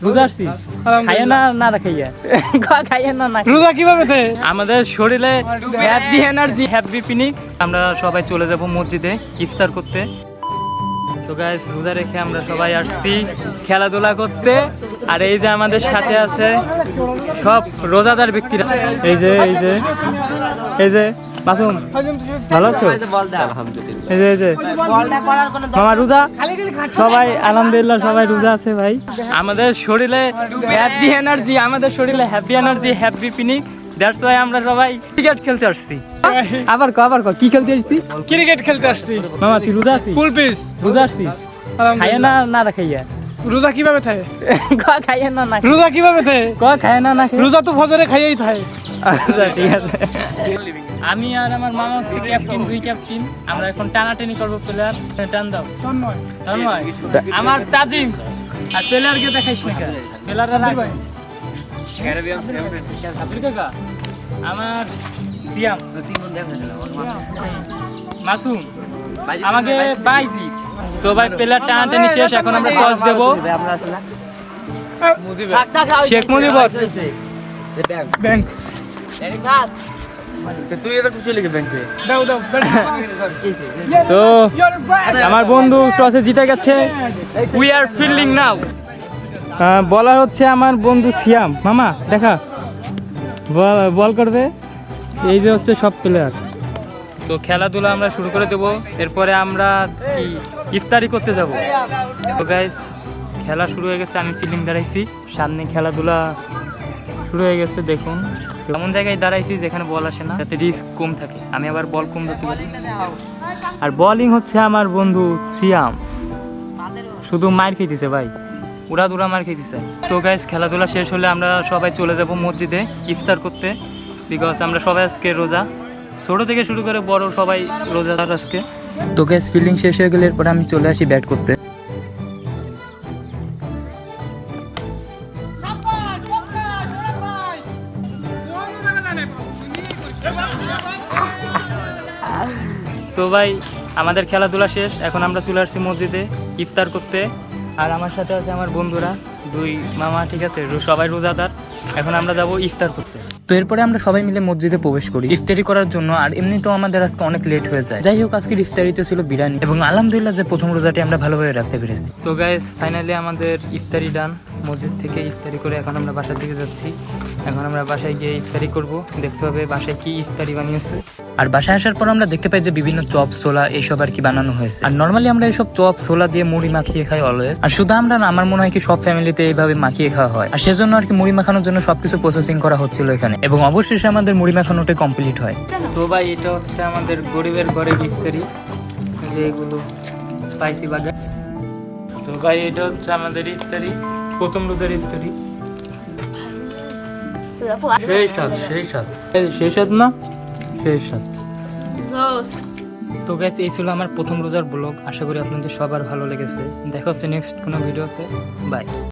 রোজা আসছিস? খাইয়ে না না খাইয়া খাইয়ে না না রোজা কিভাবে থাকে? আমাদের শরীরে হ্যাপি এনার্জি হ্যাপি পিনিক। আমরা সবাই চলে যাব মসজিদে ইফতার করতে। তো গাইস রোজা রেখে আমরা সবাই আসছি খেলাধুলা করতে। আর এই যে আমাদের সাথে আছে সব রোজাদার ব্যক্তিরা। এই যে এই যে এই যে মাসুম, ভালো আছো? এই যে এই যে মামা রোজা, সবাই আলহামদুলিল্লাহ সবাই রোজা আছে ভাই। আমাদের শরীরে হ্যাপি এনার্জি, আমাদের শরীরে হ্যাপি এনার্জি হ্যাপি পিনিক। দ্যাটস ওয়াই আমরা সবাই ক্রিকেট খেলতে আসছি। আবার ক কি খেলতে আসছি? ক্রিকেট খেলতে আসছি। মামা তুই রোজা আছিস? ফুল পিস। রোজা আসছিস? খাইয়ে না না খাইয়া রোজা কিভাবে থাকে? খাইয়ে না না রোজা কিভাবে থাকে? খাইয়ে না না রোজা তো ফজরে খাইয়েই থাকে। আচ্ছা ঠিক আছে। আমি আর আমার মামা হচ্ছে ক্যাপ্টেন, দুই ক্যাপ্টেন। আমরা এখন টানাটানি করবো প্লেয়ার। টান দাও তন্ময়, আমার তাজিম। আর প্লেয়ারকে দেখাইস না কেন? প্লেয়াররা রাখ। আমার সিয়াম, মাসুম, আমাকে বাইজি। তো ভাই প্লেয়ার টানাটানি শেষ, এখন আমরা টস দেবো। শেখ মুজিবর ব্যাংকস। তুই এটা খুশি লিখে ব্যাংকে দাও দাও। তো আমার বন্ধু টসে জিতে গেছে। উই আর ফিল্ডিং নাও। বলার হচ্ছে আমার বন্ধু সিয়াম। মামা দেখা বল করবে। এই যে হচ্ছে সব প্লেয়ার। তো খেলাধুলা আমরা শুরু করে দেবো। এরপরে আমরা কি ইফতারি করতে যাব। তো গাইস খেলা শুরু হয়ে গেছে, আমি ফিল্ডিং দাঁড়াইছি। সামনে খেলাধুলা শুরু হয়ে গেছে। দেখুন এমন জায়গায় দাঁড়াইছি যেখানে বল আসে না, যাতে রিস্ক কম থাকে। আমি আবার বল কম ধরতে পারি। আর বোলিং হচ্ছে আমার বন্ধু সিয়াম। শুধু মার খেয়েছে ভাই, উড়া মার খেয়েছে। তো গাইস খেলাধুলা শেষ হলে আমরা সবাই চলে যাব মসজিদে ইফতার করতে। বিকজ আমরা সবাই আজকে রোজা, ছোট থেকে শুরু করে বড় সবাই রোজাদার আজকে। তো গাইস ফিল্ডিং শেষ হয়ে গেলে এরপরে আমি চলে আসি ব্যাট করতে। তো ভাই আমাদের খেলাধুলা শেষ, এখন আমরা চলে আসছি মসজিদে ইফতার করতে। আর আমার সাথে আছে আমার বন্ধুরা, দুই মামা, ঠিক আছে, সবাই রোজাদার। এখন আমরা যাব ইফতার করতে। তো এরপরে আমরা সবাই মিলে মসজিদে প্রবেশ করি ইফতারি করার জন্য। আর এমনিতেও আমাদের আজকে অনেক লেট হয়ে যায়। যাই হোক আজকের ইফতারিতে ছিল বিরিয়ানি, এবং আলহামদুলিল্লাহ যে প্রথম রোজাটি আমরা ভালোভাবে রাখতে পেরেছি। তো গাইস ফাইনালি আমাদের ইফতারি ডান। মসজিদ থেকে ইফতারি করে এখন আমরা বাসার দিকে যাচ্ছি। এখন আমরা বাসায় গিয়ে ইফতারি করব, দেখতে হবে বাসায় কি ইফতারি বানিয়েছে। আর বাসায় আসার পর আমরা দেখতে পাই যে বিভিন্ন চপ ছোলা এইসব আর কি বানানো হয়েছে। আর নর্মালি আমরা এইসব চপ ছোলা দিয়ে মুড়ি মাখিয়ে খাই অলওয়েজ। আর শুধু আমরা না, আমার মনে হয় কি সব ফ্যামিলিতে এইভাবে মাখিয়ে খাওয়া হয়। আর সেজন্য আর কি মুড়ি মাখানোর জন্য সবকিছু প্রসেসিং করা হচ্ছিল এখানে, এবং অবশেষে আমাদের মুড়ি মাখানোটা কমপ্লিট হয়। তো ভাই এটা হচ্ছে আমাদের গরিবের ঘরের ইফতারি, যে এগুলো স্পাইসি বার্গার। তো ভাই এটা হচ্ছে আমাদের ইফতারি, প্রথম রোজার ইফতারি। সেই স্বাদ না, সেই স্বাদ। তো গাইস এই ছিল আমার প্রথম রোজার ব্লগ। আশা করি আপনাদের সবার ভালো লেগেছে। দেখা হচ্ছে নেক্সট কোনো ভিডিওতে। বাই।